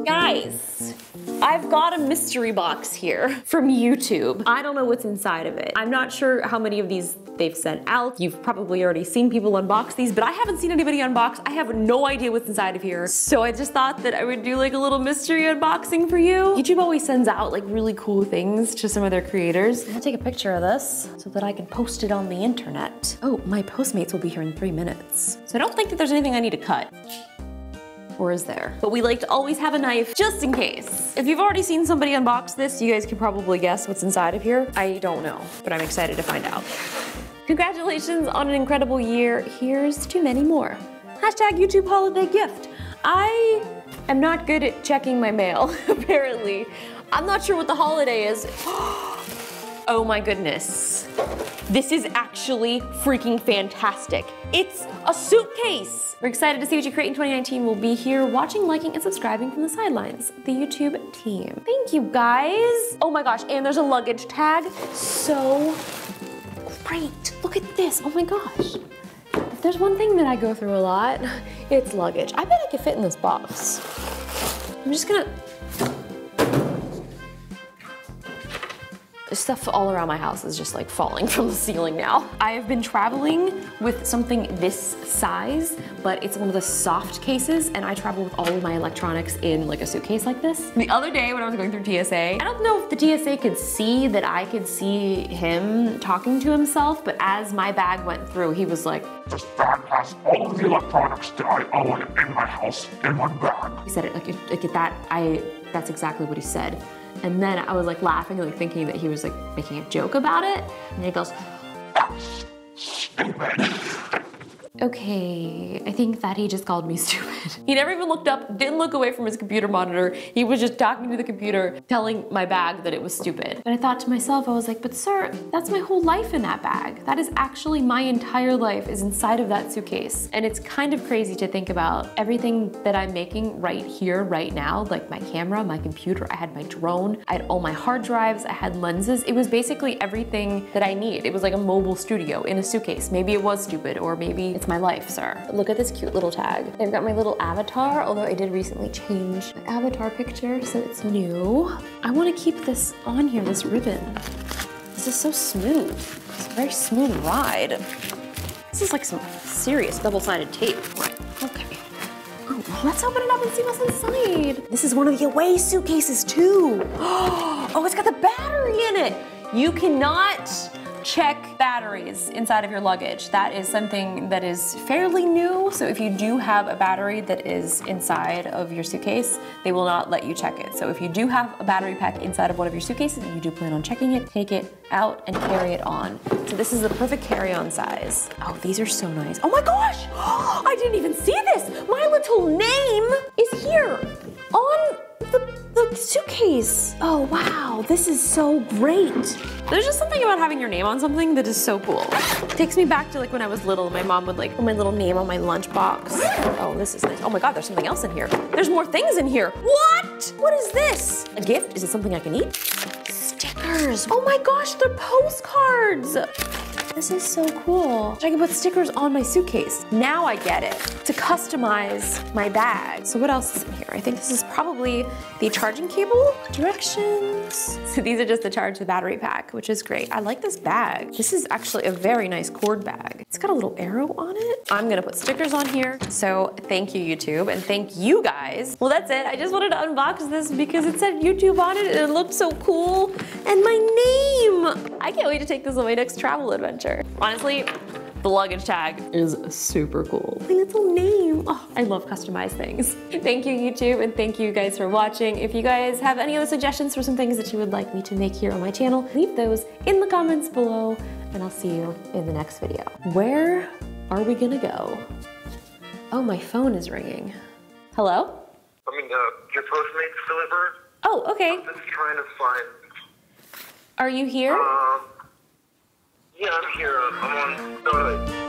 Guys, I've got a mystery box here from YouTube. I don't know what's inside of it. I'm not sure how many of these they've sent out. You've probably already seen people unbox these, but I haven't seen anybody unbox. I have no idea what's inside of here. So I just thought that I would do like a little mystery unboxing for you. YouTube always sends out like really cool things to some of their creators. I'll take a picture of this so that I can post it on the internet. Oh, my Postmates will be here in 3 minutes. So I don't think that there's anything I need to cut. Or is there? But we like to always have a knife just in case. If you've already seen somebody unbox this, you guys can probably guess what's inside of here. I don't know, but I'm excited to find out. Congratulations on an incredible year. Here's to many more. Hashtag YouTube holiday gift. I am not good at checking my mail, apparently. I'm not sure what the holiday is. Oh my goodness. This is actually freaking fantastic. It's a suitcase. We're excited to see what you create in 2019. We'll be here watching, liking, and subscribing from the sidelines, the YouTube team. Thank you guys. Oh my gosh, and there's a luggage tag. So great, look at this, oh my gosh. If there's one thing that I go through a lot, it's luggage. I bet I could fit in this box. I'm just gonna, stuff all around my house is just like falling from the ceiling now. I have been traveling with something this size, but it's one of the soft cases, and I travel with all of my electronics in like a suitcase like this. The other day when I was going through TSA, I don't know if the TSA could see that I could see him talking to himself, but as my bag went through, he was like, "This bag has all of the electronics that I own in my house in one bag." He said it like at that, that's exactly what he said. And then I was like laughing, like thinking that he was like making a joke about it. And he goes, "That's stupid." Okay, I think that he just called me stupid. He never even looked up, didn't look away from his computer monitor. He was just talking to the computer, telling my bag that it was stupid. But I thought to myself, I was like, but sir, that's my whole life in that bag. That is actually my entire life is inside of that suitcase. And it's kind of crazy to think about everything that I'm making right here, right now, like my camera, my computer, I had my drone, I had all my hard drives, I had lenses. It was basically everything that I need. It was like a mobile studio in a suitcase. Maybe it was stupid, or maybe it's my life, sir. But look at this cute little tag. I've got my little avatar, although I did recently change my avatar picture so it's new. I want to keep this on here, this ribbon. This is so smooth. It's a very smooth ride. This is like some serious double-sided tape. Right, okay. Oh, let's open it up and see what's inside. This is one of the away suitcases too. Oh, it's got the battery in it. You cannot check batteries inside of your luggage. That is something that is fairly new. So if you do have a battery that is inside of your suitcase, they will not let you check it. So if you do have a battery pack inside of one of your suitcases and you do plan on checking it, take it out and carry it on. So this is the perfect carry-on size. Oh, these are so nice. Oh my gosh, I didn't even see this. My little name is here on the suitcase. Oh wow, this is so great. There's just something about having your name on something that is so cool. It takes me back to like when I was little, my mom would like put my little name on my lunchbox. Oh, this is nice. Oh my God, there's something else in here. There's more things in here. What? What is this? A gift? Is it something I can eat? Stickers. Oh my gosh, they're postcards. This is so cool. I can put stickers on my suitcase. Now I get it, to customize my bag. So what else is in here? I think this is probably the charging cable. Directions. So these are just to charge the battery pack, which is great. I like this bag. This is actually a very nice cord bag. It's got a little arrow on it. I'm gonna put stickers on here. So thank you, YouTube, and thank you guys. Well, that's it. I just wanted to unbox this because it said YouTube on it and it looked so cool. And my name. I can't wait to take this on my next travel adventure. Honestly, the luggage tag is super cool. My little name. Oh, I love customized things. Thank you, YouTube, and thank you guys for watching. If you guys have any other suggestions for some things that you would like me to make here on my channel, leave those in the comments below, and I'll see you in the next video. Where are we gonna go? Oh, my phone is ringing. Hello? I mean, your Postmates delivered? Oh, okay. I'm just trying to find... Are you here? Yeah, I'm here. I'm on...